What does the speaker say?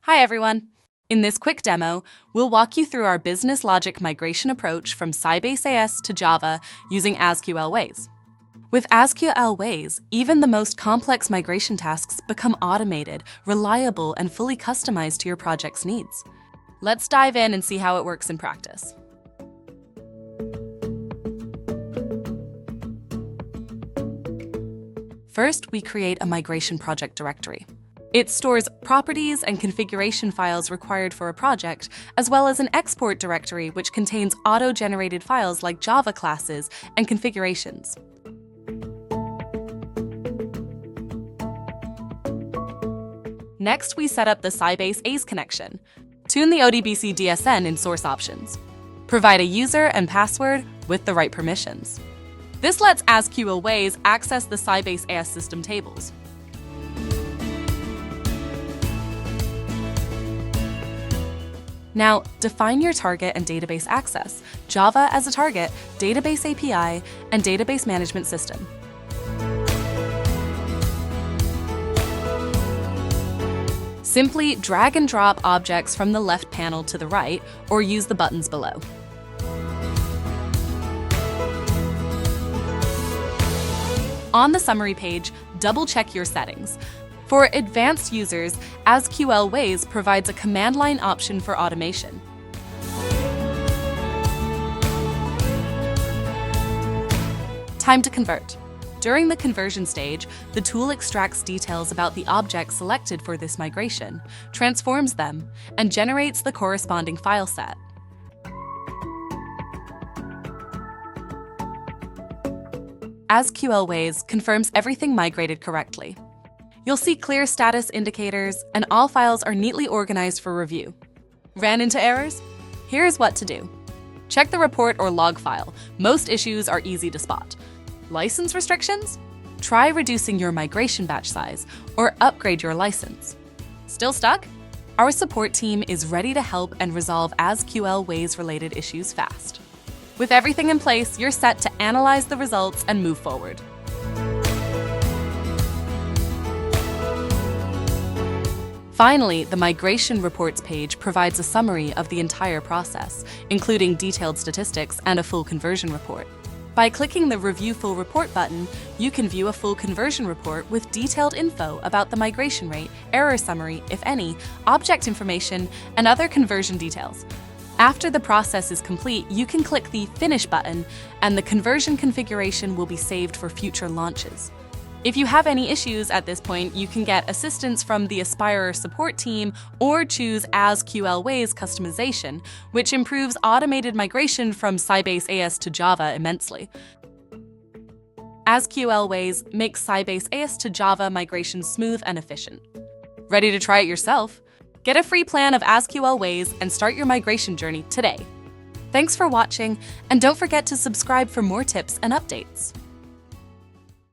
Hi everyone! In this quick demo, we'll walk you through our business logic migration approach from Sybase ASE to Java using SQLWays. With SQLWays, even the most complex migration tasks become automated, reliable, and fully customized to your project's needs. Let's dive in and see how it works in practice. First, we create a migration project directory. It stores properties and configuration files required for a project, as well as an export directory which contains auto-generated files like Java classes and configurations. Next, we set up the Sybase ASE connection. Tune the ODBC DSN in source options. Provide a user and password with the right permissions. This lets SQLWays access the Sybase ASE system tables. Now, define your target and database access, Java as a target, database API, and database management system. Simply drag and drop objects from the left panel to the right, or use the buttons below. On the summary page, double-check your settings. For advanced users, SQLWays provides a command line option for automation. Time to convert. During the conversion stage, the tool extracts details about the objects selected for this migration, transforms them, and generates the corresponding file set. SQLWays confirms everything migrated correctly. You'll see clear status indicators, and all files are neatly organized for review. Ran into errors? Here's what to do. Check the report or log file. Most issues are easy to spot. License restrictions? Try reducing your migration batch size or upgrade your license. Still stuck? Our support team is ready to help and resolve SQLWays-related issues fast. With everything in place, you're set to analyze the results and move forward. Finally, the Migration Reports page provides a summary of the entire process, including detailed statistics and a full conversion report. By clicking the Review Full Report button, you can view a full conversion report with detailed info about the migration rate, error summary, if any, object information, and other conversion details. After the process is complete, you can click the Finish button, and the conversion configuration will be saved for future launches. If you have any issues at this point, you can get assistance from the Ispirer support team or choose SQLWays customization, which improves automated migration from Sybase ASE to Java immensely. SQLWays makes Sybase ASE to Java migration smooth and efficient. Ready to try it yourself? Get a free plan of SQLWays and start your migration journey today. Thanks for watching, and don't forget to subscribe for more tips and updates.